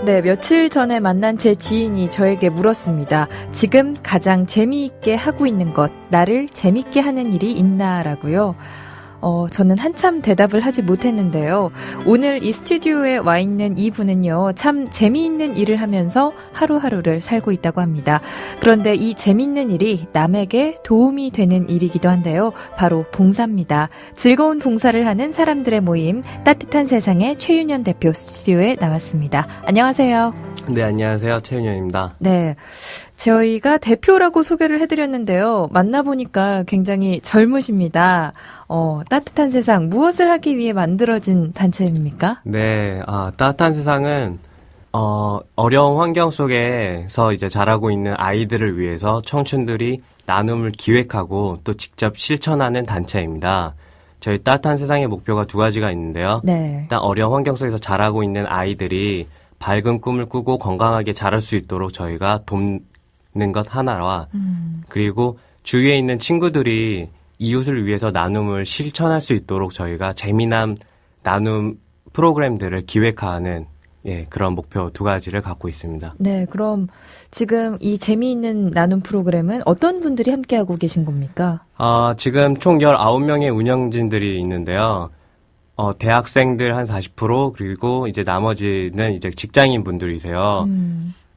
네, 며칠 전에 만난 제 지인이 저에게 물었습니다. 지금 가장 재미있게 하고 있는 것, 나를 재밌게 하는 일이 있나라고요. 저는 한참 대답을 하지 못했는데요. 오늘 이 스튜디오에 와 있는 이분은요, 참 재미있는 일을 하면서 하루하루를 살고 있다고 합니다. 그런데 이 재미있는 일이 남에게 도움이 되는 일이기도 한데요. 바로 봉사입니다. 즐거운 봉사를 하는 사람들의 모임, 따뜻한 세상의 최윤현 대표 스튜디오에 나왔습니다. 안녕하세요. 네, 안녕하세요. 최윤현입니다. 네. 저희가 대표라고 소개를 해드렸는데요. 만나보니까 굉장히 젊으십니다. 따뜻한 세상, 무엇을 하기 위해 만들어진 단체입니까? 네, 따뜻한 세상은, 어려운 환경 속에서 이제 자라고 있는 아이들을 위해서 청춘들이 나눔을 기획하고 또 직접 실천하는 단체입니다. 저희 따뜻한 세상의 목표가 두 가지가 있는데요. 네. 일단 어려운 환경 속에서 자라고 있는 아이들이 밝은 꿈을 꾸고 건강하게 자랄 수 있도록 저희가 돕는 것 하나와 그리고 주위에 있는 친구들이 이웃을 위해서 나눔을 실천할 수 있도록 저희가 재미난 나눔 프로그램들을 기획하는 그런 목표 두 가지를 갖고 있습니다. 네, 그럼 지금 이 재미있는 나눔 프로그램은 어떤 분들이 함께하고 계신 겁니까? 지금 총 19명의 운영진들이 있는데요. 대학생들 한 40% 그리고 이제 나머지는 이제 직장인 분들이세요.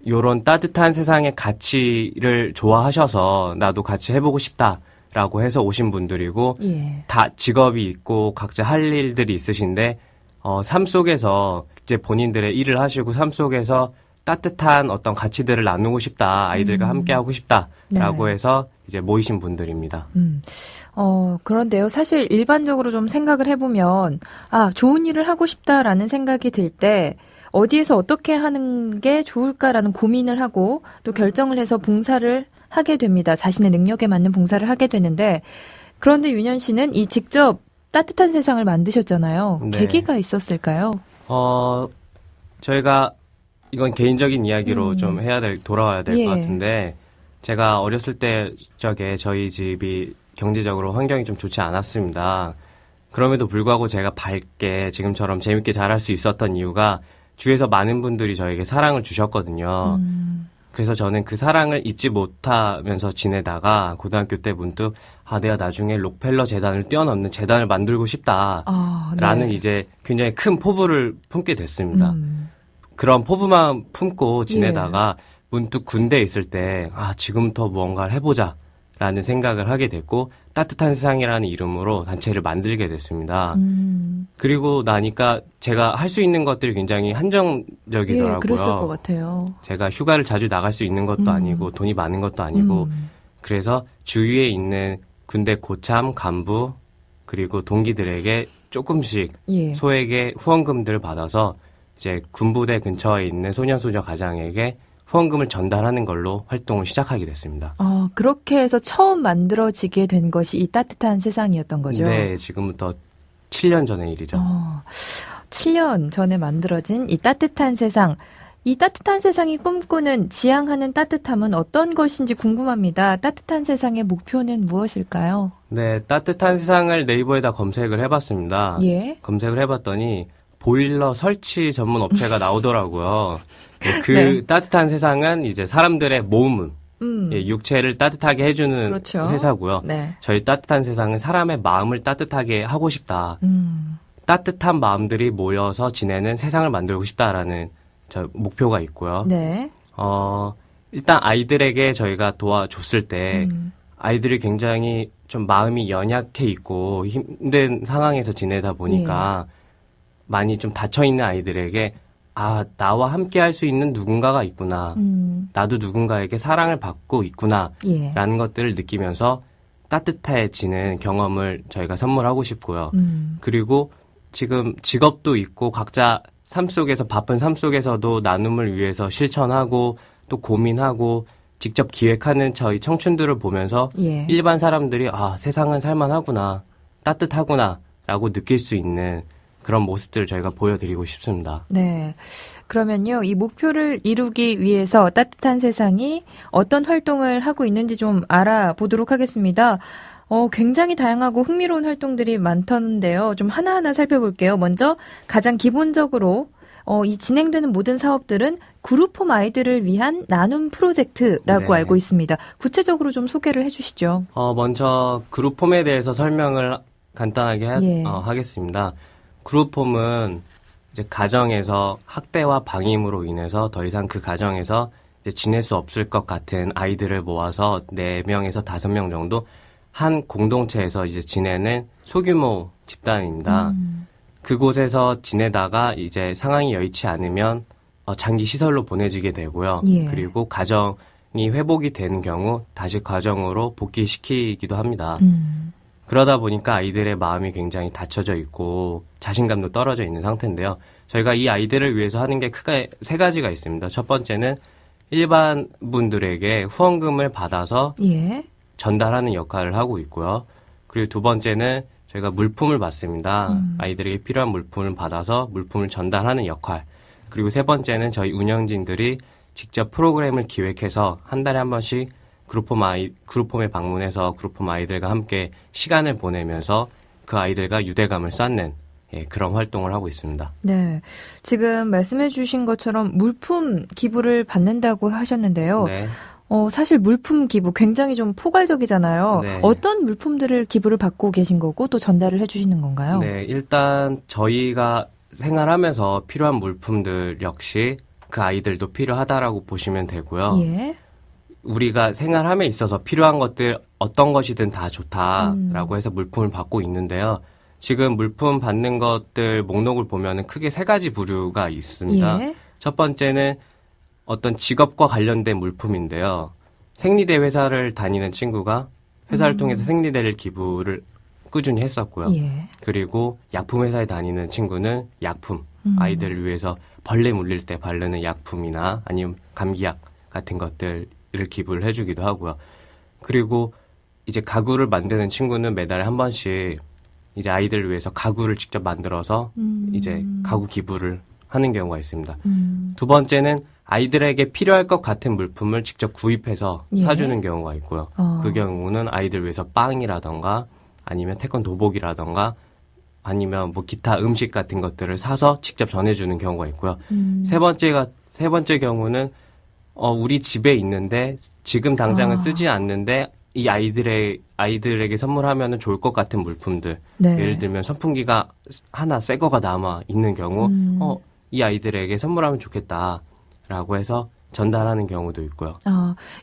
요런 따뜻한 세상의 가치를 좋아하셔서 나도 같이 해보고 싶다라고 해서 오신 분들이고 다 직업이 있고 각자 할 일들이 있으신데 삶 속에서 이제 본인들의 일을 하시고 삶 속에서 따뜻한 어떤 가치들을 나누고 싶다, 아이들과 함께 하고 싶다라고 네. 해서 이제 모이신 분들입니다. 그런데요. 사실 일반적으로 좀 생각을 해보면, 좋은 일을 하고 싶다라는 생각이 들 때, 어디에서 어떻게 하는 게 좋을까라는 고민을 하고, 또 결정을 해서 봉사를 하게 됩니다. 자신의 능력에 맞는 봉사를 하게 되는데, 그런데 윤현 씨는 이 직접 따뜻한 세상을 만드셨잖아요. 네. 계기가 있었을까요? 저희가 이건 개인적인 이야기로 좀 돌아와야 될 것 같은데, 제가 어렸을 때 적에 저희 집이 경제적으로 환경이 좀 좋지 않았습니다. 그럼에도 불구하고 제가 밝게 지금처럼 재밌게 자랄 수 있었던 이유가 주위에서 많은 분들이 저에게 사랑을 주셨거든요. 그래서 저는 그 사랑을 잊지 못하면서 지내다가 고등학교 때 문득 내가 나중에 록펠러 재단을 뛰어넘는 재단을 만들고 싶다라는 이제 굉장히 큰 포부를 품게 됐습니다. 그런 포부만 품고 지내다가 문득 군대에 있을 때 지금부터 무언가를 해보자 라는 생각을 하게 됐고 따뜻한 세상이라는 이름으로 단체를 만들게 됐습니다. 그리고 나니까 제가 할 수 있는 것들이 굉장히 한정적이더라고요. 그랬을 것 같아요. 제가 휴가를 자주 나갈 수 있는 것도 아니고 돈이 많은 것도 아니고 그래서 주위에 있는 군대 고참, 간부 그리고 동기들에게 조금씩 소액의 후원금들을 받아서 이제 군부대 근처에 있는 소년소녀 가장에게 후원금을 전달하는 걸로 활동을 시작하게 됐습니다. 그렇게 해서 처음 만들어지게 된 것이 이 따뜻한 세상이었던 거죠? 네, 지금부터 7년 전의 일이죠. 7년 전에 만들어진 이 따뜻한 세상. 이 따뜻한 세상이 꿈꾸는 지향하는 따뜻함은 어떤 것인지 궁금합니다. 따뜻한 세상의 목표는 무엇일까요? 네, 따뜻한 세상을 네이버에다 검색을 해봤습니다. 검색을 해봤더니 보일러 설치 전문 업체가 나오더라고요. 따뜻한 세상은 이제 사람들의 몸, 육체를 따뜻하게 해주는 회사고요. 저희 따뜻한 세상은 사람의 마음을 따뜻하게 하고 싶다. 따뜻한 마음들이 모여서 지내는 세상을 만들고 싶다라는 목표가 있고요. 일단 아이들에게 저희가 도와줬을 때 아이들이 굉장히 좀 마음이 연약해 있고 힘든 상황에서 지내다 보니까 많이 좀 닫혀있는 아이들에게 나와 함께 할 수 있는 누군가가 있구나. 나도 누군가에게 사랑을 받고 있구나. 라는 것들을 느끼면서 따뜻해지는 경험을 저희가 선물하고 싶고요. 그리고 지금 직업도 있고 각자 삶 속에서 바쁜 삶 속에서도 나눔을 위해서 실천하고 또 고민하고 직접 기획하는 저희 청춘들을 보면서 일반 사람들이 세상은 살만하구나. 따뜻하구나. 라고 느낄 수 있는 그런 모습들을 저희가 보여드리고 싶습니다. 네. 그러면요, 이 목표를 이루기 위해서 따뜻한 세상이 어떤 활동을 하고 있는지 좀 알아보도록 하겠습니다. 굉장히 다양하고 흥미로운 활동들이 많던데요. 좀 하나하나 살펴볼게요. 먼저 가장 기본적으로 이 진행되는 모든 사업들은 그룹홈 아이들을 위한 나눔 프로젝트라고 네. 알고 있습니다. 구체적으로 좀 소개를 해주시죠. 먼저 그룹홈에 대해서 설명을 간단하게 하겠습니다. 그룹홈은 이제 가정에서 학대와 방임으로 인해서 더 이상 그 가정에서 이제 지낼 수 없을 것 같은 아이들을 모아서 4명에서 5명 정도 한 공동체에서 이제 지내는 소규모 집단입니다. 그곳에서 지내다가 이제 상황이 여의치 않으면 장기 시설로 보내지게 되고요. 예. 그리고 가정이 회복이 되는 경우 다시 가정으로 복귀시키기도 합니다. 그러다 보니까 아이들의 마음이 굉장히 닫혀져 있고 자신감도 떨어져 있는 상태인데요. 저희가 이 아이들을 위해서 하는 게 크게 3가지가 있습니다. 첫 번째는 일반 분들에게 후원금을 받아서 전달하는 역할을 하고 있고요. 그리고 2번째는 저희가 물품을 받습니다. 아이들에게 필요한 물품을 받아서 물품을 전달하는 역할. 그리고 3번째는 저희 운영진들이 직접 프로그램을 기획해서 한 달에 한 번씩 그룹홈에 방문해서 그룹홈 아이들과 함께 시간을 보내면서 그 아이들과 유대감을 쌓는 그런 활동을 하고 있습니다. 네. 지금 말씀해 주신 것처럼 물품 기부를 받는다고 하셨는데요. 네. 사실 물품 기부 굉장히 좀 포괄적이잖아요. 네. 어떤 물품들을 기부를 받고 계신 거고 또 전달을 해주시는 건가요? 네. 일단 저희가 생활하면서 필요한 물품들 역시 그 아이들도 필요하다라고 보시면 되고요. 예. 우리가 생활함에 있어서 필요한 것들 어떤 것이든 다 좋다라고 해서 물품을 받고 있는데요. 지금 물품 받는 것들 목록을 보면은 크게 3가지 부류가 있습니다. 예. 첫 번째는 어떤 직업과 관련된 물품인데요. 생리대 회사를 다니는 친구가 회사를 통해서 생리대를 기부를 꾸준히 했었고요. 예. 그리고 약품 회사에 다니는 친구는 약품, 아이들을 위해서 벌레 물릴 때 바르는 약품이나 아니면 감기약 같은 것들을 기부를 해주기도 하고요. 그리고 이제 가구를 만드는 친구는 매달에 한 번씩 이제 아이들을 위해서 가구를 직접 만들어서 이제 가구 기부를 하는 경우가 있습니다. 2번째는 아이들에게 필요할 것 같은 물품을 직접 구입해서 사주는 경우가 있고요. 그 경우는 아이들 위해서 빵이라던가 아니면 태권도복이라던가 아니면 뭐 기타 음식 같은 것들을 사서 직접 전해주는 경우가 있고요. 세 번째 경우는 우리 집에 있는데 지금 당장은 쓰지 않는데 이 아이들에게 선물하면 좋을 것 같은 물품들. 네. 예를 들면 선풍기가 하나 새 거가 남아 있는 경우 이 아이들에게 선물하면 좋겠다라고 해서 전달하는 경우도 있고요.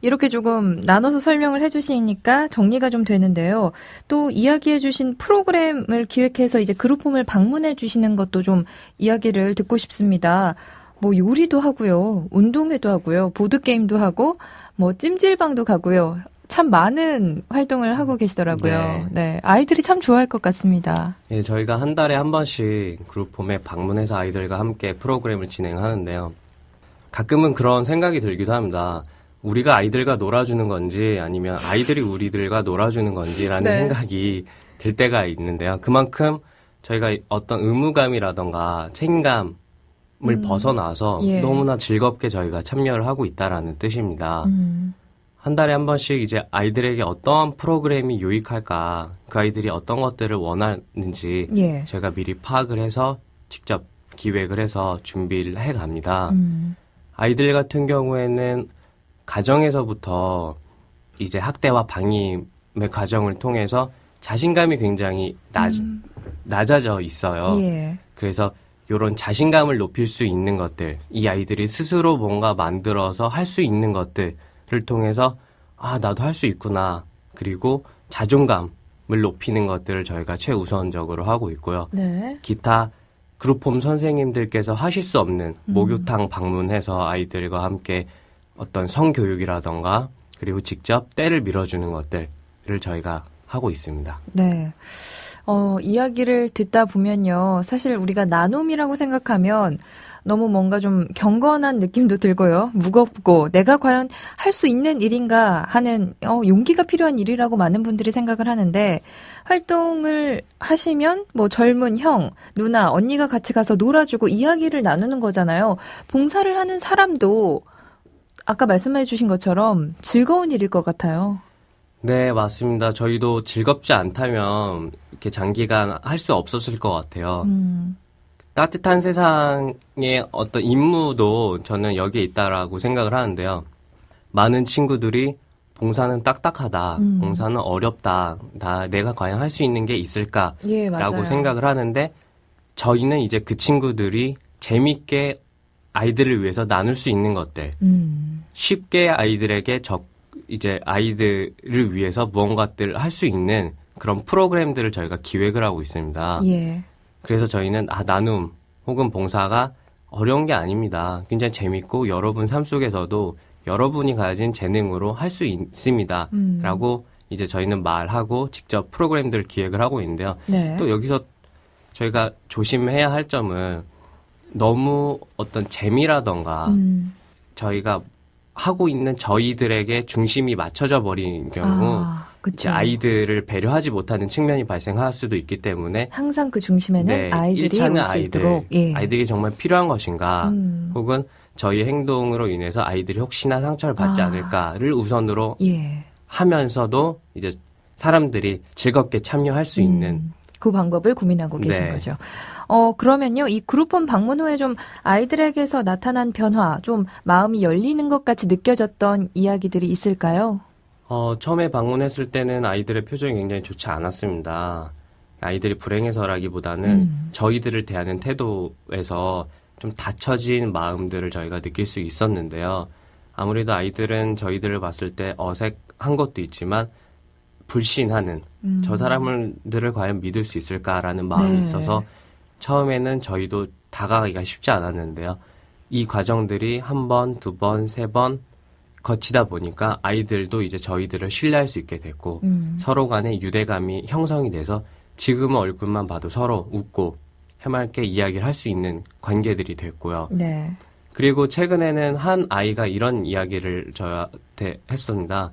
이렇게 조금 나눠서 설명을 해주시니까 정리가 좀 되는데요. 또 이야기해주신 프로그램을 기획해서 이제 그룹홈을 방문해 주시는 것도 좀 이야기를 듣고 싶습니다. 뭐 요리도 하고요, 운동회도 하고요, 보드게임도 하고, 뭐 찜질방도 가고요. 참 많은 활동을 하고 계시더라고요. 네. 아이들이 참 좋아할 것 같습니다. 예, 저희가 한 달에 한 번씩 그룹홈에 방문해서 아이들과 함께 프로그램을 진행하는데요. 가끔은 그런 생각이 들기도 합니다. 우리가 아이들과 놀아주는 건지 아니면 아이들이 우리들과 놀아주는 건지라는 생각이 들 때가 있는데요. 그만큼 저희가 어떤 의무감이라던가 책임감을 벗어나서 너무나 즐겁게 저희가 참여를 하고 있다라는 뜻입니다. 한 달에 한 번씩 이제 아이들에게 어떤 프로그램이 유익할까, 그 아이들이 어떤 것들을 원하는지 저희가 미리 파악을 해서 직접 기획을 해서 준비를 해갑니다. 아이들 같은 경우에는 가정에서부터 이제 학대와 방임의 과정을 통해서 자신감이 굉장히 낮아져 있어요. 그래서 이런 자신감을 높일 수 있는 것들, 이 아이들이 스스로 뭔가 만들어서 할 수 있는 것들을 통해서 나도 할 수 있구나. 그리고 자존감을 높이는 것들을 저희가 최우선적으로 하고 있고요. 기타 그룹홈 선생님들께서 하실 수 없는 목욕탕 방문해서 아이들과 함께 어떤 성교육이라던가 그리고 직접 때를 밀어주는 것들을 저희가 하고 있습니다. 네. 이야기를 듣다 보면요. 사실 우리가 나눔이라고 생각하면 너무 뭔가 좀 경건한 느낌도 들고요. 무겁고 내가 과연 할 수 있는 일인가 하는 용기가 필요한 일이라고 많은 분들이 생각을 하는데 활동을 하시면 뭐 젊은 형, 누나, 언니가 같이 가서 놀아주고 이야기를 나누는 거잖아요. 봉사를 하는 사람도 아까 말씀해 주신 것처럼 즐거운 일일 것 같아요. 네, 맞습니다. 저희도 즐겁지 않다면 이렇게 장기간 할 수 없었을 것 같아요. 따뜻한 세상의 어떤 임무도 저는 여기에 있다라고 생각을 하는데요. 많은 친구들이 봉사는 딱딱하다, 봉사는 어렵다, 내가 과연 할 수 있는 게 있을까라고 예, 맞아요. 생각을 하는데 저희는 이제 그 친구들이 재밌게 아이들을 위해서 나눌 수 있는 것들, 쉽게 아이들에게 이제 아이들을 위해서 무언가를 할 수 있는 그런 프로그램들을 저희가 기획을 하고 있습니다. 예. 그래서 저희는 나눔 혹은 봉사가 어려운 게 아닙니다. 굉장히 재밌고 여러분 삶 속에서도 여러분이 가진 재능으로 할 수 있습니다. 라고 이제 저희는 말하고 직접 프로그램들을 기획을 하고 있는데요. 네. 또 여기서 저희가 조심해야 할 점은 너무 어떤 재미라던가 저희가 하고 있는 저희들에게 중심이 맞춰져 버린 경우 이제 아이들을 배려하지 못하는 측면이 발생할 수도 있기 때문에 항상 그 중심에는 아이들이 올 수 있도록 아이들이 정말 필요한 것인가 혹은 저희 행동으로 인해서 아이들이 혹시나 상처를 받지 않을까를 우선으로 하면서도 이제 사람들이 즐겁게 참여할 수 있는 그 방법을 고민하고 계신 거죠. 그러면요, 이 그룹홈 방문 후에 좀 아이들에게서 나타난 변화, 좀 마음이 열리는 것 같이 느껴졌던 이야기들이 있을까요? 처음에 방문했을 때는 아이들의 표정이 굉장히 좋지 않았습니다. 아이들이 불행해서라기보다는 저희들을 대하는 태도에서 좀 닫혀진 마음들을 저희가 느낄 수 있었는데요. 아무래도 아이들은 저희들을 봤을 때 어색한 것도 있지만 불신하는 저 사람들을 과연 믿을 수 있을까라는 마음이 있어서 처음에는 저희도 다가가기가 쉽지 않았는데요. 이 과정들이 한 번, 두 번, 세 번 거치다 보니까 아이들도 이제 저희들을 신뢰할 수 있게 됐고 서로 간의 유대감이 형성이 돼서 지금은 얼굴만 봐도 서로 웃고 해맑게 이야기를 할 수 있는 관계들이 됐고요. 네. 그리고 최근에는 한 아이가 이런 이야기를 저한테 했습니다.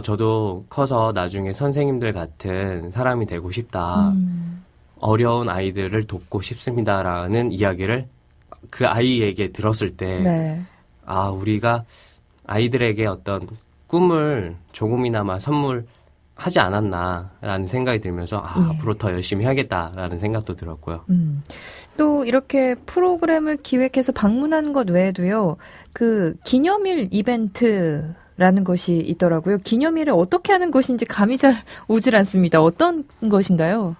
저도 커서 나중에 선생님들 같은 사람이 되고 싶다. 어려운 아이들을 돕고 싶습니다라는 이야기를 그 아이에게 들었을 때 우리가 아이들에게 어떤 꿈을 조금이나마 선물하지 않았나라는 생각이 들면서 앞으로 더 열심히 해야겠다라는 생각도 들었고요. 또 이렇게 프로그램을 기획해서 방문한 것 외에도요. 그 기념일 이벤트라는 것이 있더라고요. 기념일을 어떻게 하는 것인지 감이 잘 오질 않습니다. 어떤 것인가요?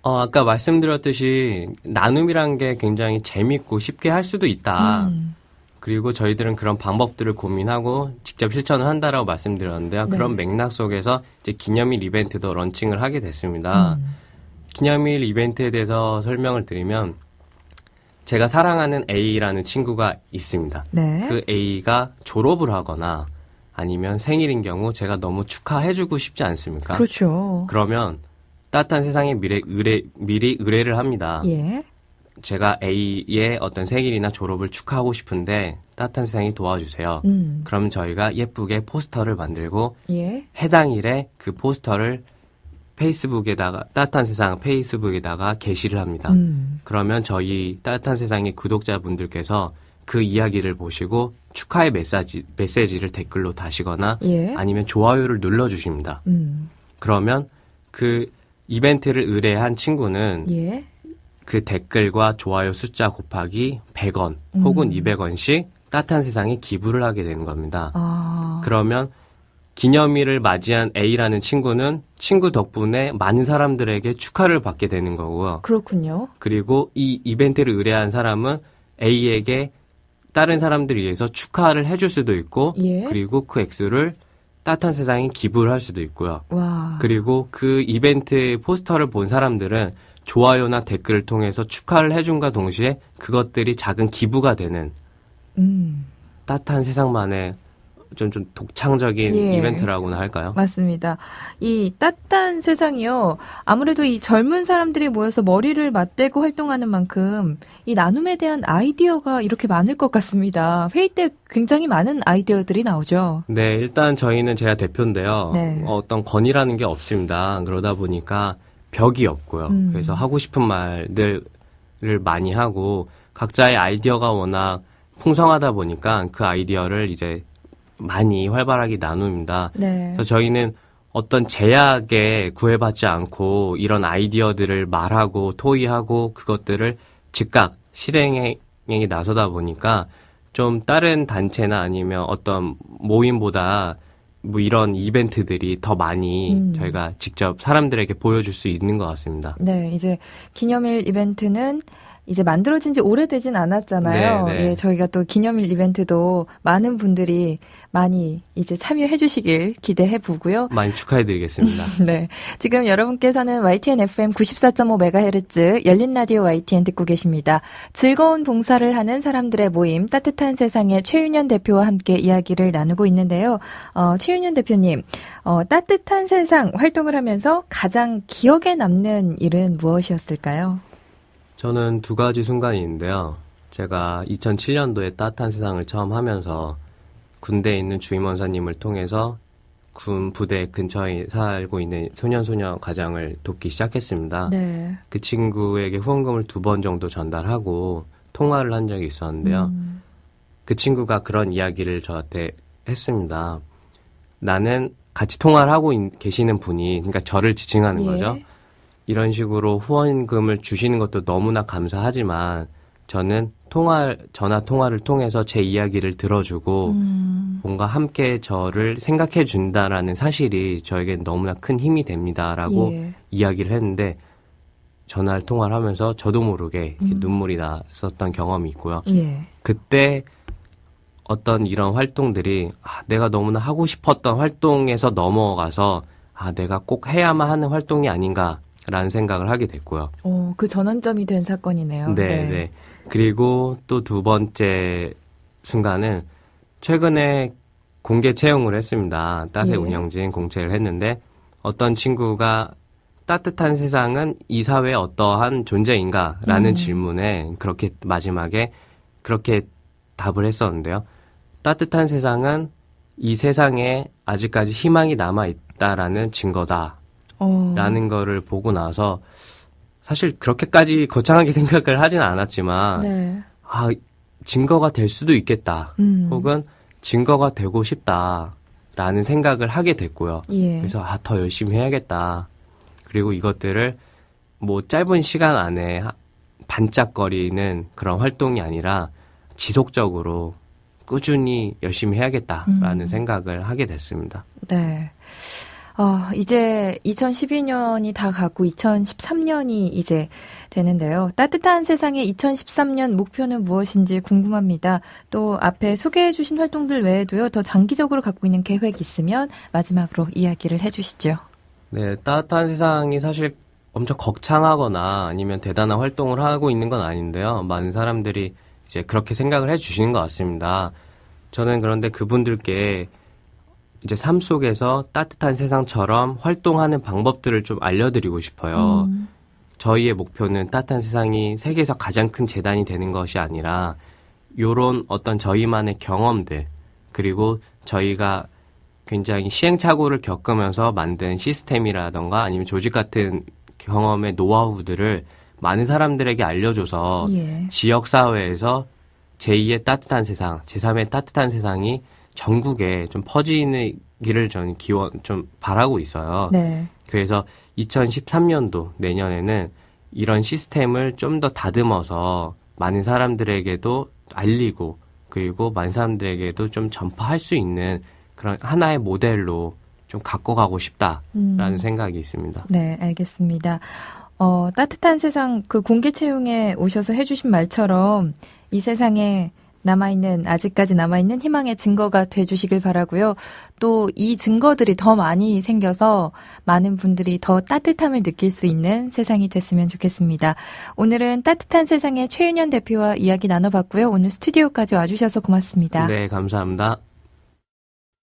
아까 말씀드렸듯이 나눔이란 게 굉장히 재밌고 쉽게 할 수도 있다. 그리고 저희들은 그런 방법들을 고민하고 직접 실천을 한다라고 말씀드렸는데요. 그런 맥락 속에서 이제 기념일 이벤트도 런칭을 하게 됐습니다. 기념일 이벤트에 대해서 설명을 드리면 제가 사랑하는 A라는 친구가 있습니다. 그 A가 졸업을 하거나 아니면 생일인 경우 제가 너무 축하해주고 싶지 않습니까? 그렇죠. 그러면 따뜻한 세상에 미리 의뢰를 합니다. 제가 A의 어떤 생일이나 졸업을 축하하고 싶은데 따뜻한 세상이 도와주세요. 그럼 저희가 예쁘게 포스터를 만들고 해당 일에 그 포스터를 페이스북에다가 따뜻한 세상 페이스북에다가 게시를 합니다. 그러면 저희 따뜻한 세상의 구독자분들께서 그 이야기를 보시고 축하의 메시지를 댓글로 다시거나 아니면 좋아요를 눌러주십니다. 그러면 그 이벤트를 의뢰한 친구는 그 댓글과 좋아요 숫자 곱하기 100원 혹은 200원씩 따뜻한 세상에 기부를 하게 되는 겁니다. 그러면 기념일을 맞이한 A라는 친구는 친구 덕분에 많은 사람들에게 축하를 받게 되는 거고요. 그렇군요. 그리고 이 이벤트를 의뢰한 사람은 A에게 다른 사람들을 위해서 축하를 해줄 수도 있고 그리고 그 액수를 따뜻한 세상에 기부를 할 수도 있고요. 그리고 그 이벤트 포스터를 본 사람들은 좋아요나 댓글을 통해서 축하를 해준과 동시에 그것들이 작은 기부가 되는 따뜻한 세상만의 좀 독창적인 이벤트라고나 할까요? 맞습니다. 이 따뜻한 세상이요. 아무래도 이 젊은 사람들이 모여서 머리를 맞대고 활동하는 만큼 이 나눔에 대한 아이디어가 이렇게 많을 것 같습니다. 회의 때 굉장히 많은 아이디어들이 나오죠. 네, 일단 저희는 제가 대표인데요. 어떤 권위라는 게 없습니다. 그러다 보니까 벽이 없고요. 그래서 하고 싶은 말들을 많이 하고 각자의 아이디어가 워낙 풍성하다 보니까 그 아이디어를 이제 많이 활발하게 나눕니다. 그래서 저희는 어떤 제약에 구애받지 않고 이런 아이디어들을 말하고 토의하고 그것들을 즉각 실행에 나서다 보니까 좀 다른 단체나 아니면 어떤 모임보다 뭐 이런 이벤트들이 더 많이 저희가 직접 사람들에게 보여줄 수 있는 것 같습니다. 네, 이제 기념일 이벤트는 이제 만들어진 지 오래되진 않았잖아요. 네, 네. 예, 저희가 또 기념일 이벤트도 많은 분들이 많이 이제 참여해 주시길 기대해 보고요. 많이 축하해 드리겠습니다. 네. 지금 여러분께서는 YTN FM 94.5MHz 열린 라디오 YTN 듣고 계십니다. 즐거운 봉사를 하는 사람들의 모임 따뜻한 세상의 최윤현 대표와 함께 이야기를 나누고 있는데요. 최윤현 대표님, 따뜻한 세상 활동을 하면서 가장 기억에 남는 일은 무엇이었을까요? 저는 두 가지 순간이 있는데요. 제가 2007년도에 따뜻한 세상을 처음 하면서 군대에 있는 주임 원사님을 통해서 군 부대 근처에 살고 있는 소년소녀 가정을 돕기 시작했습니다. 네. 그 친구에게 후원금을 2번 정도 전달하고 통화를 한 적이 있었는데요. 그 친구가 그런 이야기를 저한테 했습니다. 나는 같이 통화를 하고 계시는 분이, 그러니까 저를 지칭하는 거죠. 이런 식으로 후원금을 주시는 것도 너무나 감사하지만 저는 전화 통화를 통해서 제 이야기를 들어주고 뭔가 함께 저를 생각해 준다라는 사실이 저에겐 너무나 큰 힘이 됩니다라고 이야기를 했는데 전화를 통화를 하면서 저도 모르게 이렇게 눈물이 났었던 경험이 있고요. 그때 어떤 이런 활동들이 내가 너무나 하고 싶었던 활동에서 넘어가서 내가 꼭 해야만 하는 활동이 아닌가 라는 생각을 하게 됐고요. 그 전환점이 된 사건이네요. 네. 그리고 또 두 번째 순간은 최근에 공개 채용을 했습니다. 따세 운영진 공채를 했는데 어떤 친구가 따뜻한 세상은 이 사회의 어떠한 존재인가? 라는 질문에 그렇게 마지막에 그렇게 답을 했었는데요. 따뜻한 세상은 이 세상에 아직까지 희망이 남아있다라는 증거다. 라는 거를 보고 나서 사실 그렇게까지 거창하게 생각을 하지는 않았지만 증거가 될 수도 있겠다. 혹은 증거가 되고 싶다라는 생각을 하게 됐고요. 그래서 더 열심히 해야겠다. 그리고 이것들을 뭐 짧은 시간 안에 반짝거리는 그런 활동이 아니라 지속적으로 꾸준히 열심히 해야겠다라는 생각을 하게 됐습니다. 네. 이제 2012년이 다 가고 2013년이 이제 되는데요. 따뜻한 세상의 2013년 목표는 무엇인지 궁금합니다. 또 앞에 소개해 주신 활동들 외에도요. 더 장기적으로 갖고 있는 계획이 있으면 마지막으로 이야기를 해 주시죠. 네, 따뜻한 세상이 사실 엄청 거창하거나 아니면 대단한 활동을 하고 있는 건 아닌데요. 많은 사람들이 이제 그렇게 생각을 해 주시는 것 같습니다. 저는 그런데 그분들께 이제 삶 속에서 따뜻한 세상처럼 활동하는 방법들을 좀 알려드리고 싶어요. 저희의 목표는 따뜻한 세상이 세계에서 가장 큰 재단이 되는 것이 아니라 요런 어떤 저희만의 경험들 그리고 저희가 굉장히 시행착오를 겪으면서 만든 시스템이라던가 아니면 조직 같은 경험의 노하우들을 많은 사람들에게 알려줘서 지역사회에서 제2의 따뜻한 세상, 제3의 따뜻한 세상이 전국에 좀 퍼지기를 저는 좀 바라고 있어요. 네. 그래서 2013년도 내년에는 이런 시스템을 좀 더 다듬어서 많은 사람들에게도 알리고 그리고 많은 사람들에게도 좀 전파할 수 있는 그런 하나의 모델로 좀 갖고 가고 싶다라는 생각이 있습니다. 네, 알겠습니다. 따뜻한 세상 그 공개 채용에 오셔서 해주신 말처럼 이 세상에 아직까지 남아있는 희망의 증거가 돼주시길 바라고요. 또 이 증거들이 더 많이 생겨서 많은 분들이 더 따뜻함을 느낄 수 있는 세상이 됐으면 좋겠습니다. 오늘은 따뜻한 세상의 최윤현 대표와 이야기 나눠봤고요. 오늘 스튜디오까지 와주셔서 고맙습니다. 네, 감사합니다.